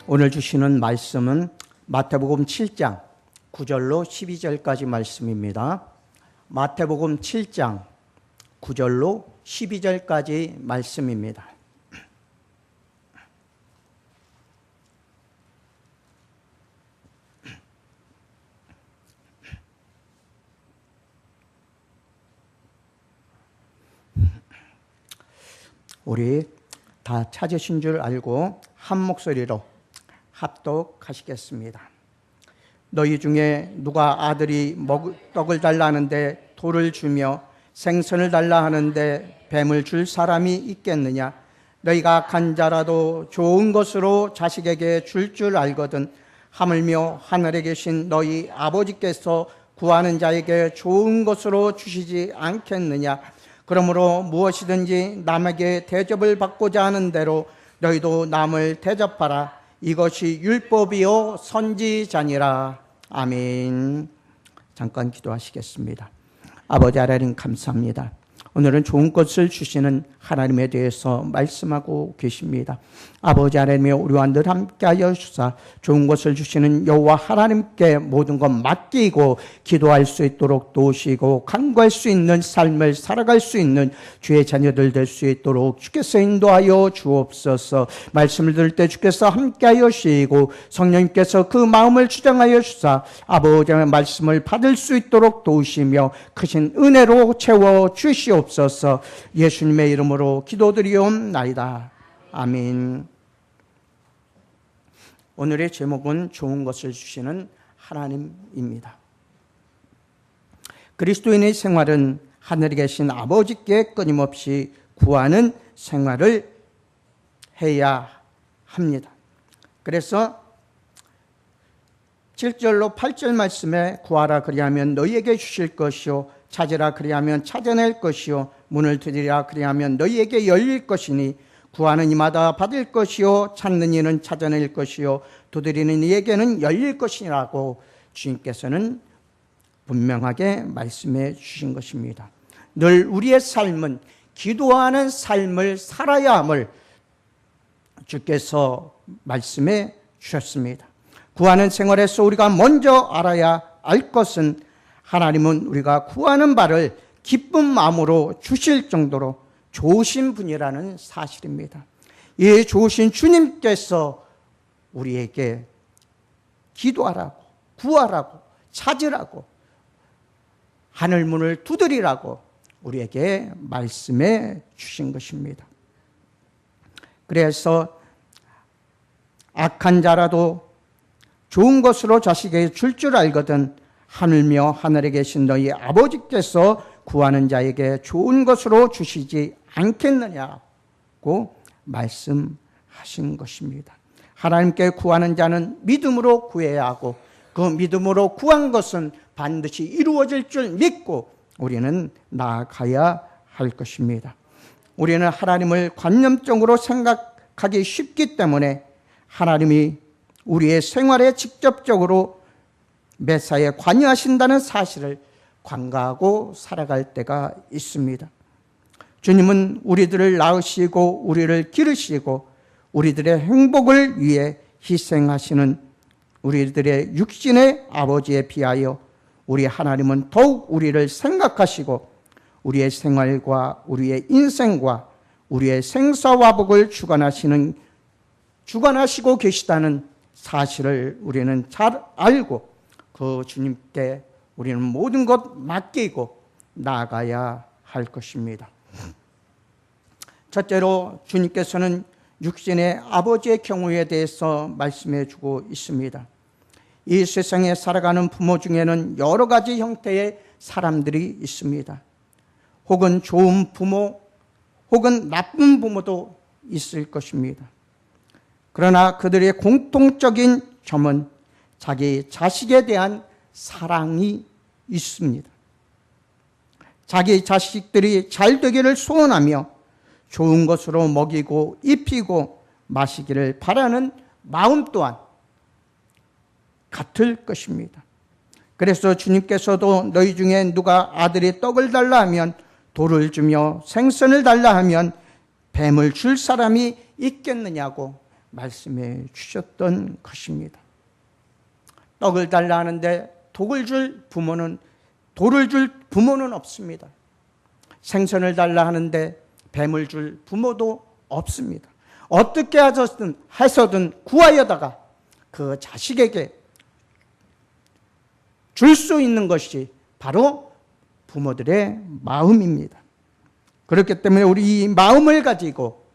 오늘 주시는 말씀은 마태복음 7장 9절로 12절까지 말씀입니다. 마태복음 7장 9절로 12절까지 말씀입니다. 우리 다 찾으신 줄 알고 한 목소리로 합독하시겠습니다. 너희 중에 누가 아들이 떡을 달라 하는데 돌을 주며 생선을 달라 하는데 뱀을 줄 사람이 있겠느냐? 너희가 악한 자라도 좋은 것으로 자식에게 줄 알거든 하물며 하늘에 계신 너희 아버지께서 구하는 자에게 좋은 것으로 주시지 않겠느냐? 그러므로 무엇이든지 남에게 대접을 받고자 하는 대로 너희도 남을 대접하라. 이것이 율법이요 선지자니라. 아멘. 잠깐 기도하시겠습니다. 아버지 하나님 감사합니다. 오늘은 좋은 것을 주시는 하나님에 대해서 말씀하고 계십니다. 아버지 하나님이 우리와 늘 함께하여 주사 좋은 것을 주시는 여호와 하나님께 모든 것 맡기고 기도할 수 있도록 도우시고 간구할 수 있는 삶을 살아갈 수 있는 주의 자녀들 될 수 있도록 주께서 인도하여 주옵소서. 말씀을 들을 때 주께서 함께하여 주시고 성령님께서 그 마음을 주장하여 주사 아버지 하나님의 말씀을 받을 수 있도록 도우시며 크신 은혜로 채워 주시옵소서. 예수님의 이름으로 기도드리옵나이다. 아멘. 오늘의 제목은 좋은 것을 주시는 하나님입니다. 그리스도인의 생활은 하늘에 계신 아버지께 끊임없이 구하는 생활을 해야 합니다. 그래서 7절로 8절 말씀에 구하라 그리하면 너희에게 주실 것이요 찾으라 그리하면 찾아낼 것이요 문을 두드리라 그리하면 너희에게 열릴 것이니 구하는 이마다 받을 것이요 찾는 이는 찾아낼 것이요 두드리는 이에게는 열릴 것이라고 주님께서는 분명하게 말씀해 주신 것입니다. 늘 우리의 삶은 기도하는 삶을 살아야 함을 주께서 말씀해 주셨습니다. 구하는 생활에서 우리가 먼저 알아야 할 것은 하나님은 우리가 구하는 바를 기쁜 마음으로 주실 정도로 좋으신 분이라는 사실입니다. 이 좋으신 주님께서 우리에게 기도하라고, 구하라고, 찾으라고, 하늘문을 두드리라고 우리에게 말씀해 주신 것입니다. 그래서 악한 자라도 좋은 것으로 자식에게 줄 알거든 하늘며 하늘에 계신 너희 아버지께서 구하는 자에게 좋은 것으로 주시지 않겠느냐고 말씀하신 것입니다. 하나님께 구하는 자는 믿음으로 구해야 하고 그 믿음으로 구한 것은 반드시 이루어질 줄 믿고 우리는 나아가야 할 것입니다. 우리는 하나님을 관념적으로 생각하기 쉽기 때문에 하나님이 우리의 생활에 직접적으로 매사에 관여하신다는 사실을 관가하고 살아갈 때가 있습니다. 주님은 우리들을 낳으시고 우리를 기르시고 우리들의 행복을 위해 희생하시는 우리들의 육신의 아버지에 비하여 우리 하나님은 더욱 우리를 생각하시고 우리의 생활과 우리의 인생과 우리의 생사화복을 주관하시고 계시다는 사실을 우리는 잘 알고 그 주님께 우리는 모든 것 맡기고 나아가야 할 것입니다. 첫째로 주님께서는 육신의 아버지의 경우에 대해서 말씀해 주고 있습니다. 이 세상에 살아가는 부모 중에는 여러 가지 형태의 사람들이 있습니다. 혹은 좋은 부모, 혹은 나쁜 부모도 있을 것입니다. 그러나 그들의 공통적인 점은 자기 자식에 대한 사랑이 있습니다. 자기 자식들이 잘 되기를 소원하며 좋은 것으로 먹이고 입히고 마시기를 바라는 마음 또한 같을 것입니다. 그래서 주님께서도 너희 중에 누가 아들이 떡을 달라 하면 돌을 주며 생선을 달라 하면 뱀을 줄 사람이 있겠느냐고 말씀해 주셨던 것입니다. 떡을 달라 하는데 돌을 줄 부모는 없습니다. 생선을 달라 하는데 뱀을 줄 부모도 없습니다. 어떻게 해서든 구하여다가 그 자식에게 줄 수 있는 것이 바로 부모들의 마음입니다. 그렇기 때문에 우리 이 마음을 가지고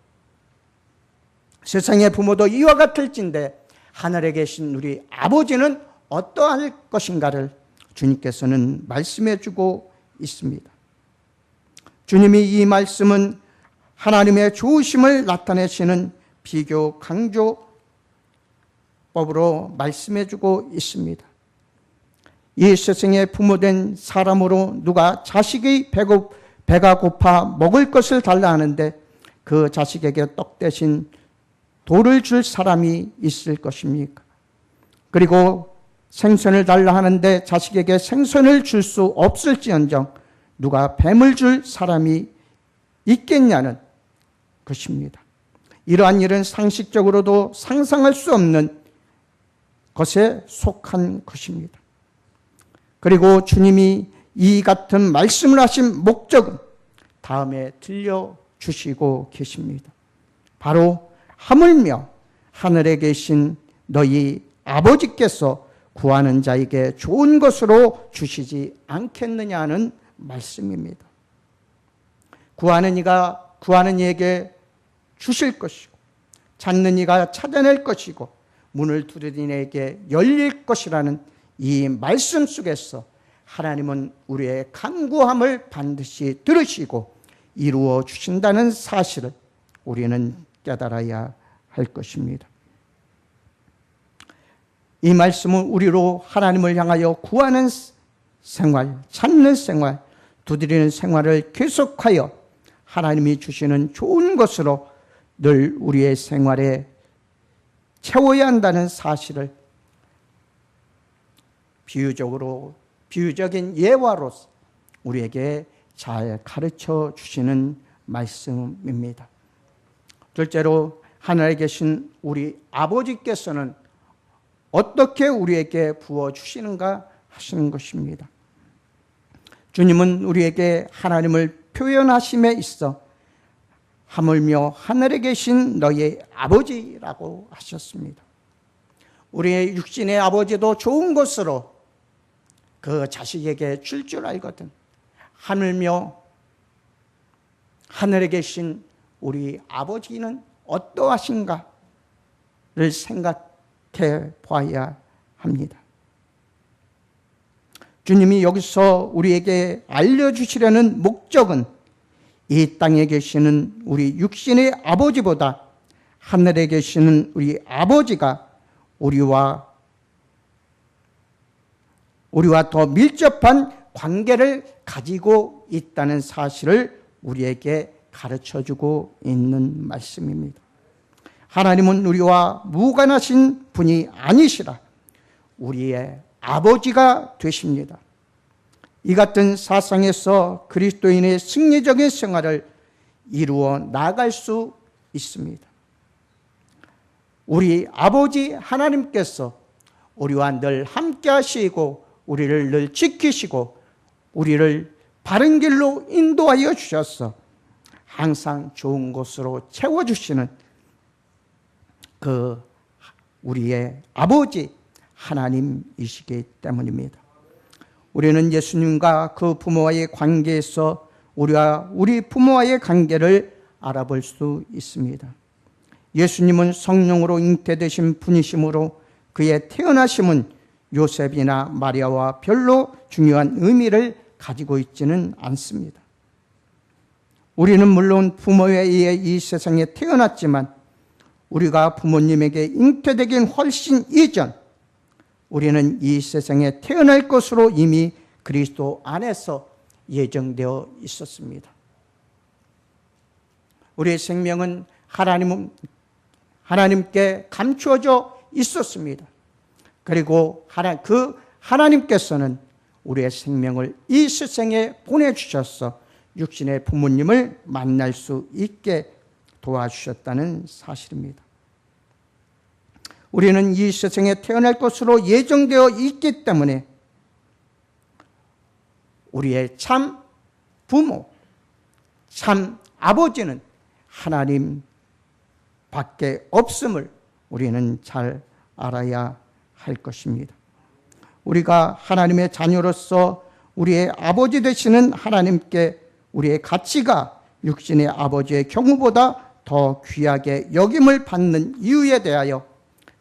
세상의 부모도 이와 같을진데 하늘에 계신 우리 아버지는 어떠할 것인가를 주님께서는 말씀해 주고 있습니다. 주님이 이 말씀은 하나님의 좋으심을 나타내시는 비교 강조법으로 말씀해 주고 있습니다. 이 세상의 부모된 사람으로 누가 자식의 배가 고파 먹을 것을 달라 하는데 그 자식에게 떡 대신 돌을 줄 사람이 있을 것입니까? 그리고 생선을 달라 하는데 자식에게 생선을 줄 수 없을지언정 누가 뱀을 줄 사람이 있겠냐는 것입니다. 이러한 일은 상식적으로도 상상할 수 없는 것에 속한 것입니다. 그리고 주님이 이 같은 말씀을 하신 목적은 다음에 들려주시고 계십니다. 바로 하물며 하늘에 계신 너희 아버지께서 구하는 자에게 좋은 것으로 주시지 않겠느냐는 말씀입니다. 구하는 이에게 주실 것이고 찾는 이가 찾아낼 것이고 문을 두드리는 이에게 열릴 것이라는 이 말씀 속에서 하나님은 우리의 간구함을 반드시 들으시고 이루어 주신다는 사실을 우리는 깨달아야 할 것입니다. 이 말씀은 우리로 하나님을 향하여 구하는 생활, 찾는 생활, 두드리는 생활을 계속하여 하나님이 주시는 좋은 것으로 늘 우리의 생활에 채워야 한다는 사실을 비유적인 예화로서 우리에게 잘 가르쳐 주시는 말씀입니다. 둘째로 하늘에 계신 우리 아버지께서는 어떻게 우리에게 부어주시는가 하시는 것입니다. 주님은 우리에게 하나님을 표현하심에 있어 하물며 하늘에 계신 너희 아버지라고 하셨습니다. 우리의 육신의 아버지도 좋은 것으로 그 자식에게 줄 알거든. 하물며 하늘에 계신 우리 아버지는 어떠하신가를 생각해 봐야 합니다. 주님이 여기서 우리에게 알려주시려는 목적은 이 땅에 계시는 우리 육신의 아버지보다 하늘에 계시는 우리 아버지가 우리와 더 밀접한 관계를 가지고 있다는 사실을 우리에게 가르쳐주고 있는 말씀입니다. 하나님은 우리와 무관하신 분이 아니시라 우리의 아버지가 되십니다. 이 같은 사상에서 그리스도인의 승리적인 생활을 이루어 나갈 수 있습니다. 우리 아버지 하나님께서 우리와 늘 함께 하시고 우리를 늘 지키시고 우리를 바른 길로 인도하여 주셔서 항상 좋은 곳으로 채워주시는 그 우리의 아버지 하나님이시기 때문입니다. 우리는 예수님과 그 부모와의 관계에서 우리와 우리 부모와의 관계를 알아볼 수 있습니다. 예수님은 성령으로 잉태되신 분이시므로 그의 태어나심은 요셉이나 마리아와 별로 중요한 의미를 가지고 있지는 않습니다. 우리는 물론 부모에 의해 이 세상에 태어났지만 우리가 부모님에게 잉태되긴 훨씬 이전 우리는 이 세상에 태어날 것으로 이미 그리스도 안에서 예정되어 있었습니다. 우리의 생명은 하나님께 감추어져 있었습니다. 그리고 하나님께서는 우리의 생명을 이 세상에 보내주셔서 육신의 부모님을 만날 수 있게 도와주셨다는 사실입니다. 우리는 이 세상에 태어날 것으로 예정되어 있기 때문에 우리의 참 부모, 참 아버지는 하나님 밖에 없음을 우리는 잘 알아야 할 것입니다. 우리가 하나님의 자녀로서 우리의 아버지 되시는 하나님께 우리의 가치가 육신의 아버지의 경우보다 더 귀하게 여김을 받는 이유에 대하여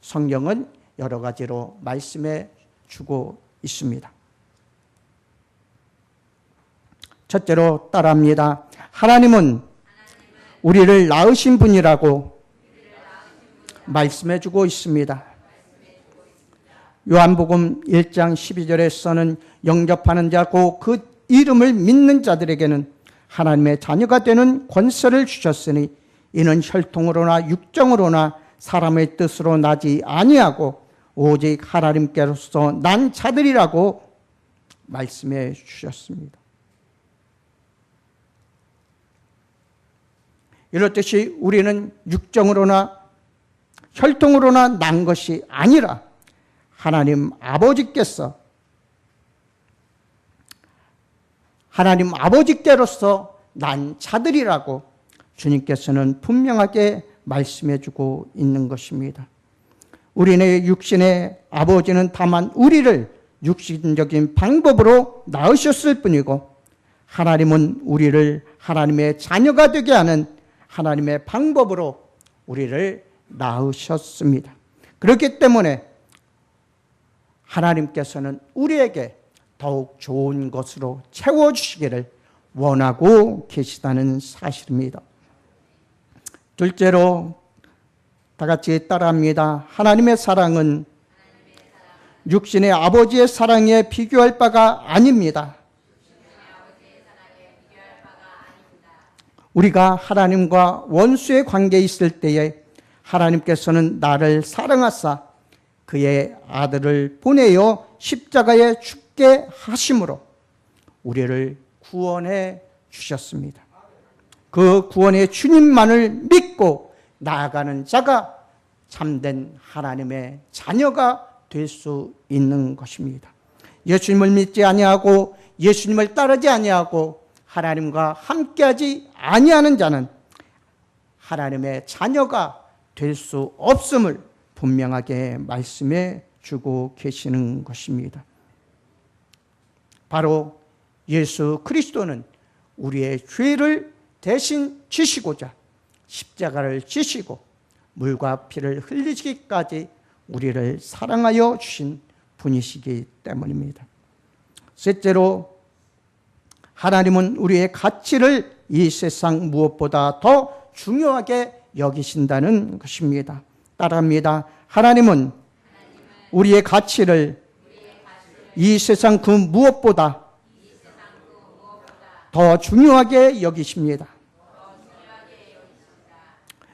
성경은 여러 가지로 말씀해 주고 있습니다. 첫째로 따라합니다. 하나님은 우리를 낳으신 분이라고 말씀해 주고 있습니다. 요한복음 1장 12절에서는 영접하는 자고 그 이름을 믿는 자들에게는 하나님의 자녀가 되는 권세를 주셨으니 이는 혈통으로나 육정으로나 사람의 뜻으로 나지 아니하고 오직 하나님께로서 난 자들이라고 말씀해 주셨습니다. 이렇듯이 우리는 육정으로나 혈통으로나 난 것이 아니라 하나님 아버지께서 하나님 아버지께로서 난 자들이라고 주님께서는 분명하게 말씀해 주고 있는 것입니다. 우리네 육신의 아버지는 다만 우리를 육신적인 방법으로 낳으셨을 뿐이고 하나님은 우리를 하나님의 자녀가 되게 하는 하나님의 방법으로 우리를 낳으셨습니다. 그렇기 때문에 하나님께서는 우리에게 더욱 좋은 것으로 채워주시기를 원하고 계시다는 사실입니다. 둘째로 다 같이 따라합니다. 하나님의 사랑은 육신의 아버지의 사랑에 비교할 바가 아닙니다. 우리가 하나님과 원수의 관계에 있을 때에 하나님께서는 나를 사랑하사 그의 아들을 보내어 십자가에 죽게 하심으로 우리를 구원해 주셨습니다. 그 구원의 주님만을 믿고 나아가는 자가 참된 하나님의 자녀가 될 수 있는 것입니다. 예수님을 믿지 아니하고 예수님을 따르지 아니하고 하나님과 함께하지 아니하는 자는 하나님의 자녀가 될 수 없음을 분명하게 말씀해 주고 계시는 것입니다. 바로 예수 그리스도는 우리의 죄를 대신 지시고자 십자가를 지시고 물과 피를 흘리시기까지 우리를 사랑하여 주신 분이시기 때문입니다. 셋째로 하나님은 우리의 가치를 이 세상 무엇보다 더 중요하게 여기신다는 것입니다. 따라합니다. 하나님은 우리의 가치를 이 세상 그 무엇보다 더 중요하게 여기십니다.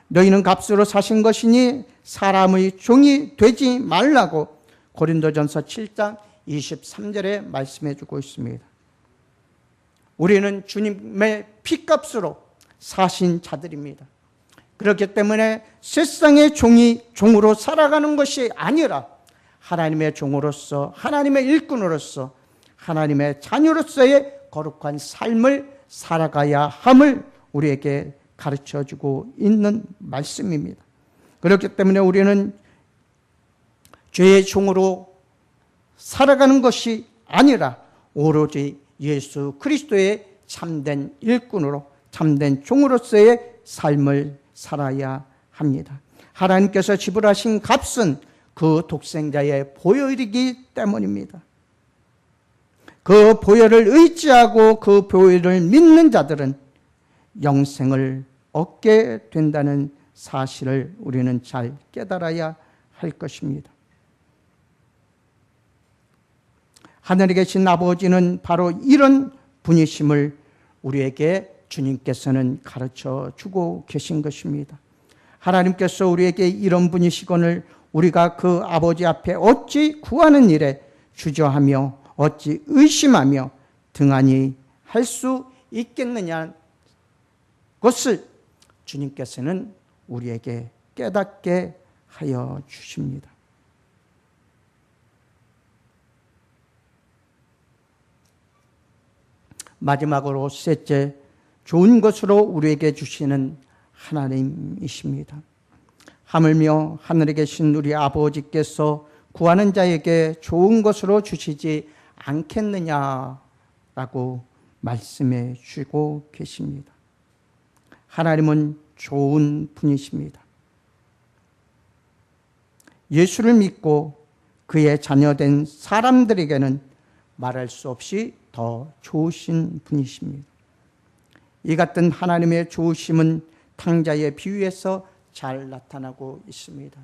너희는 값으로 사신 것이니 사람의 종이 되지 말라고 고린도전서 7장 23절에 말씀해 주고 있습니다. 우리는 주님의 피값으로 사신 자들입니다. 그렇기 때문에 세상의 종으로 살아가는 것이 아니라 하나님의 종으로서 하나님의 일꾼으로서 하나님의 자녀로서의 거룩한 삶을 살아가야 함을 우리에게 가르쳐주고 있는 말씀입니다. 그렇기 때문에 우리는 죄의 종으로 살아가는 것이 아니라 오로지 예수 그리스도의 참된 일꾼으로 참된 종으로서의 삶을 살아야 합니다. 하나님께서 지불하신 값은 그 독생자의 보혈이기 때문입니다. 그 보혈을 의지하고 그 보혈을 믿는 자들은 영생을 얻게 된다는 사실을 우리는 잘 깨달아야 할 것입니다. 하늘에 계신 아버지는 바로 이런 분이심을 우리에게 주님께서는 가르쳐 주고 계신 것입니다. 하나님께서 우리에게 이런 분이시거늘 우리가 그 아버지 앞에 어찌 구하는 일에 주저하며 어찌 의심하며 등한히 할 수 있겠느냐 것을 주님께서는 우리에게 깨닫게 하여 주십니다. 마지막으로 셋째, 좋은 것으로 우리에게 주시는 하나님이십니다. 하물며 하늘에 계신 우리 아버지께서 구하는 자에게 좋은 것으로 주시지 않겠느냐라고 말씀해 주시고 계십니다. 하나님은 좋은 분이십니다. 예수를 믿고 그의 자녀된 사람들에게는 말할 수 없이 더 좋으신 분이십니다. 이 같은 하나님의 좋으심은 탕자의 비유에서 잘 나타나고 있습니다.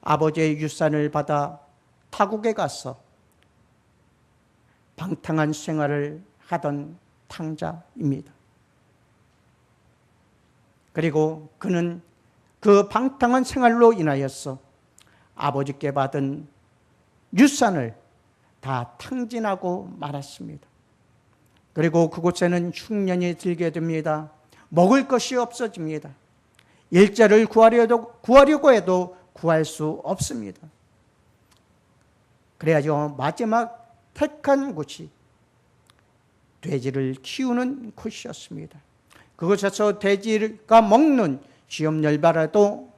아버지의 유산을 받아 타국에 가서 방탕한 생활을 하던 탕자입니다. 그리고 그는 그 방탕한 생활로 인하여서 아버지께 받은 유산을 다 탕진하고 말았습니다. 그리고 그곳에는 흉년이 들게 됩니다. 먹을 것이 없어집니다. 일자를 구하려고 해도 구할 수 없습니다. 그래야죠. 마지막 택한 곳이 돼지를 키우는 곳이었습니다. 그곳에서 돼지가 먹는 쥐염열바라도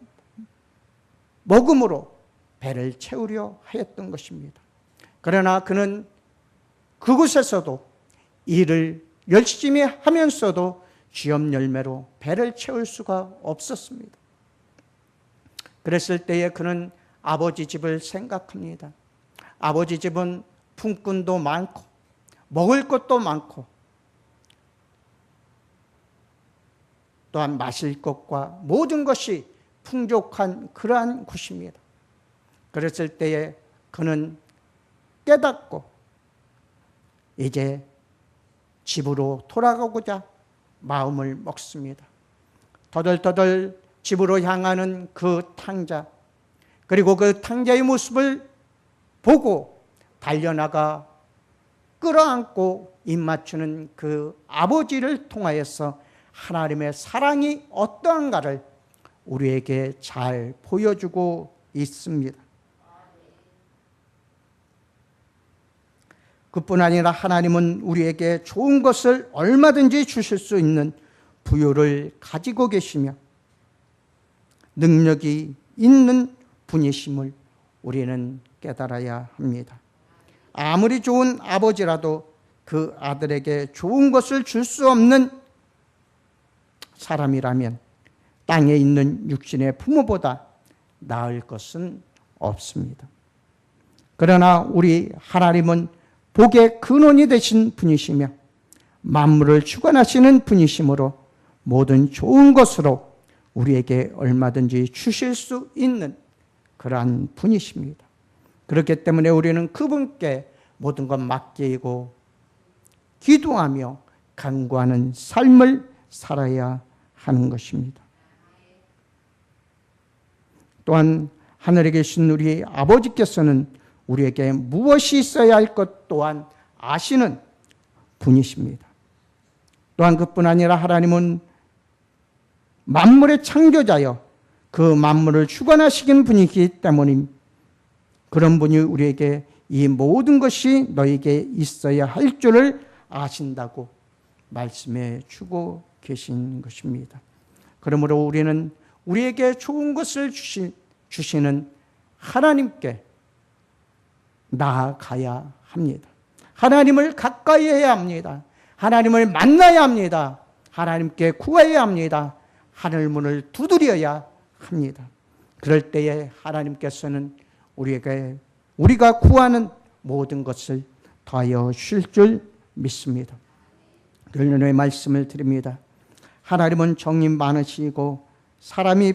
먹음으로 배를 채우려 하였던 것입니다. 그러나 그는 그곳에서도 일을 열심히 하면서도 쥐염열매로 배를 채울 수가 없었습니다. 그랬을 때에 그는 아버지 집을 생각합니다. 아버지 집은 품꾼도 많고 먹을 것도 많고 또한 마실 것과 모든 것이 풍족한 그러한 곳입니다. 그랬을 때에 그는 깨닫고 이제 집으로 돌아가고자 마음을 먹습니다. 더덜더덜 집으로 향하는 그 탕자, 그리고 그 탕자의 모습을 보고 달려나가 끌어안고 입맞추는 그 아버지를 통하여서 하나님의 사랑이 어떠한가를 우리에게 잘 보여주고 있습니다. 그뿐 아니라 하나님은 우리에게 좋은 것을 얼마든지 주실 수 있는 부요를 가지고 계시며 능력이 있는 분이심을 우리는 깨달아야 합니다. 아무리 좋은 아버지라도 그 아들에게 좋은 것을 줄 수 없는 사람이라면 땅에 있는 육신의 부모보다 나을 것은 없습니다. 그러나 우리 하나님은 복의 근원이 되신 분이시며 만물을 주관하시는 분이시므로 모든 좋은 것으로 우리에게 얼마든지 주실 수 있는 그러한 분이십니다. 그렇기 때문에 우리는 그분께 모든 것 맡기고 기도하며 간구하는 삶을 살아야 하는 것입니다. 또한 하늘에 계신 우리 아버지께서는 우리에게 무엇이 있어야 할 것 또한 아시는 분이십니다. 또한 그뿐 아니라 하나님은 만물의 창조자여 그 만물을 주관하시는 분이기 때문에 그런 분이 우리에게 이 모든 것이 너에게 있어야 할 줄을 아신다고 말씀해 주고 계신 것입니다. 그러므로 우리는 우리에게 좋은 것을 주시는 하나님께 나아가야 합니다. 하나님을 가까이 해야 합니다. 하나님을 만나야 합니다. 하나님께 구해야 합니다. 하늘문을 두드려야 합니다. 그럴 때에 하나님께서는 우리가 구하는 모든 것을 더하여 주실 줄 믿습니다. 결론의 말씀을 드립니다. 하나님은 정이 많으시고 사람이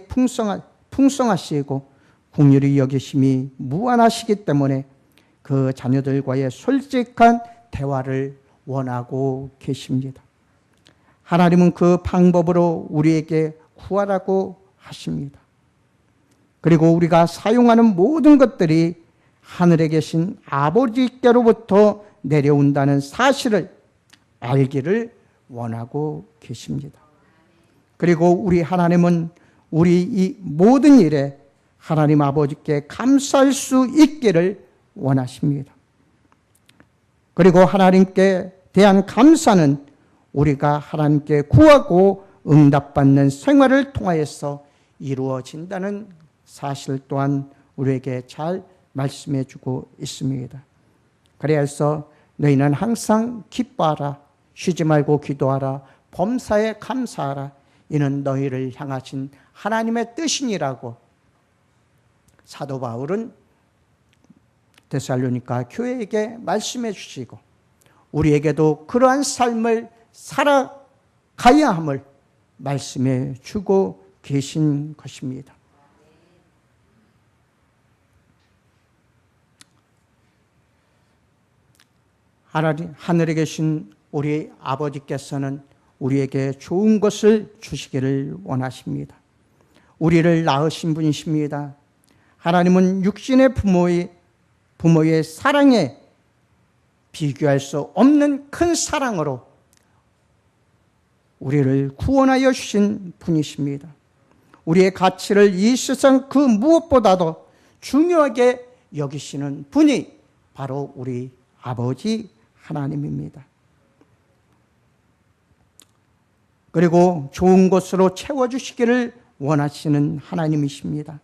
풍성하시고 긍휼히 여기심이 무한하시기 때문에 그 자녀들과의 솔직한 대화를 원하고 계십니다. 하나님은 그 방법으로 우리에게 구하라고 하십니다. 그리고 우리가 사용하는 모든 것들이 하늘에 계신 아버지께로부터 내려온다는 사실을 알기를 원하고 계십니다. 그리고 우리 하나님은 우리 이 모든 일에 하나님 아버지께 감사할 수 있기를 원하십니다. 그리고 하나님께 대한 감사는 우리가 하나님께 구하고 응답받는 생활을 통하여서 이루어진다는 사실 또한 우리에게 잘 말씀해 주고 있습니다. 그래서 너희는 항상 기뻐하라, 쉬지 말고 기도하라, 범사에 감사하라. 이는 너희를 향하신 하나님의 뜻이니라고 사도 바울은 데살로니가 교회에게 말씀해 주시고 우리에게도 그러한 삶을 살아가야 함을 말씀해 주고 계신 것입니다. 하늘에 계신 우리 아버지께서는 우리에게 좋은 것을 주시기를 원하십니다. 우리를 낳으신 분이십니다. 하나님은 육신의 부모의 사랑에 비교할 수 없는 큰 사랑으로 우리를 구원하여 주신 분이십니다. 우리의 가치를 이 세상 그 무엇보다도 중요하게 여기시는 분이 바로 우리 아버지 하나님입니다. 그리고 좋은 것으로 채워주시기를 원하시는 하나님이십니다.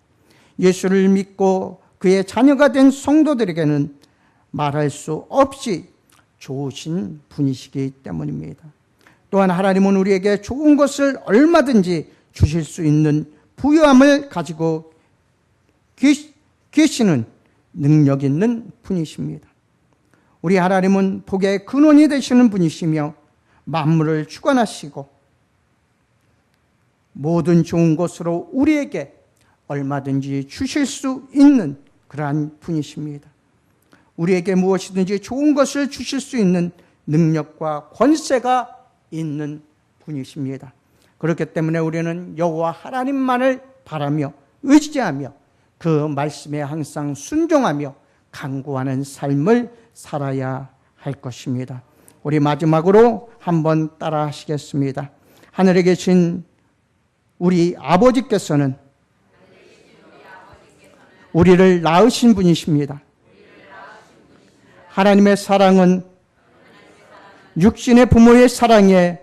예수를 믿고 그의 자녀가 된 성도들에게는 말할 수 없이 좋으신 분이시기 때문입니다. 또한 하나님은 우리에게 좋은 것을 얼마든지 주실 수 있는 부유함을 가지고 계시는 능력 있는 분이십니다. 우리 하나님은 복의 근원이 되시는 분이시며 만물을 주관하시고 모든 좋은 것으로 우리에게 얼마든지 주실 수 있는 그러한 분이십니다. 우리에게 무엇이든지 좋은 것을 주실 수 있는 능력과 권세가 있는 분이십니다. 그렇기 때문에 우리는 여호와 하나님만을 바라며 의지하며 그 말씀에 항상 순종하며 간구하는 삶을 살아야 할 것입니다. 우리 마지막으로 한번 따라 하시겠습니다. 하늘에 계신 우리 아버지께서는 우리를 낳으신 분이십니다. 하나님의 사랑은 육신의 부모의 사랑에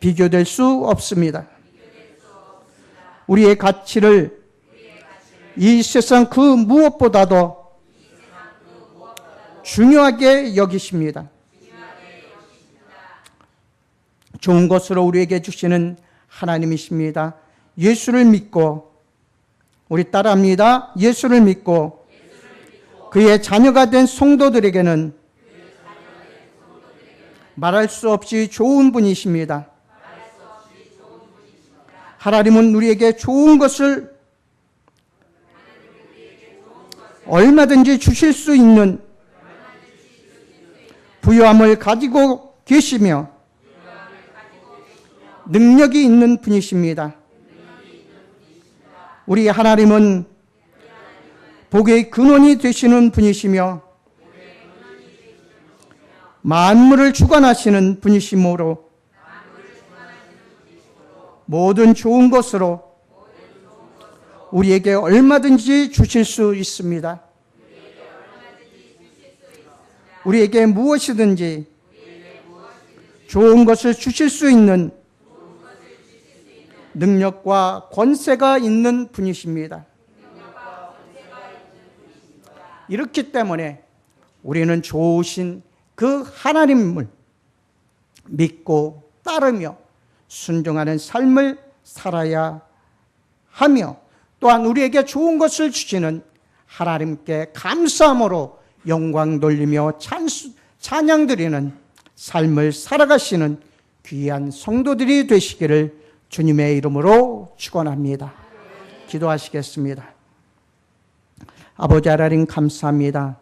비교될 수 없습니다. 우리의 가치를 이 세상 그 무엇보다도 중요하게 여기십니다. 좋은 것으로 우리에게 주시는 하나님이십니다. 예수를 믿고 우리 따라합니다. 예수를 믿고 그의 자녀가 된 성도들에게는 말할 수 없이 좋은 분이십니다. 하나님은 우리에게 좋은 것을 얼마든지 주실 수 있는 부유함을 가지고 계시며 능력이 있는 분이십니다. 우리 하나님은 복의 근원이 되시는 분이시며 만물을 주관하시는 분이시므로 모든 좋은 것으로 우리에게 얼마든지 주실 수 있습니다. 우리에게 무엇이든지 좋은 것을 주실 수 있는 능력과 권세가 있는 분이십니다. 이렇기 때문에 우리는 좋으신 그 하나님을 믿고 따르며 순종하는 삶을 살아야 하며 또한 우리에게 좋은 것을 주시는 하나님께 감사함으로 영광 돌리며 찬양 드리는 삶을 살아가시는 귀한 성도들이 되시기를 주님의 이름으로 축원합니다. 기도하시겠습니다. 아버지 하나님 감사합니다.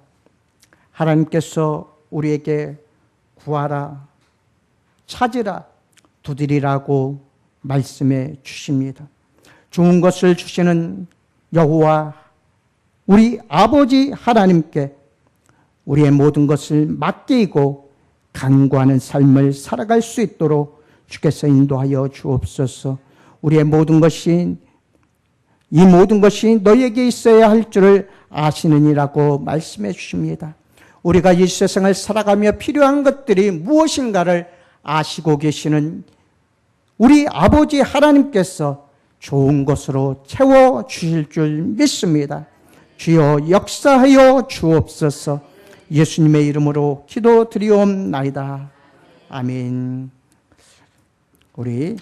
하나님께서 우리에게 구하라, 찾으라, 두드리라고 말씀해 주십니다. 좋은 것을 주시는 여호와 우리 아버지 하나님께 우리의 모든 것을 맡기고 간구하는 삶을 살아갈 수 있도록 주께서 인도하여 주옵소서. 우리의 모든 것이 이 모든 것이 너희에게 있어야 할 줄을 아시느니라고 말씀해 주십니다. 우리가 이 세상을 살아가며 필요한 것들이 무엇인가를 아시고 계시는 우리 아버지 하나님께서 좋은 것으로 채워주실 줄 믿습니다. 주여 역사하여 주옵소서. 예수님의 이름으로 기도드리옵나이다. 아멘. 우리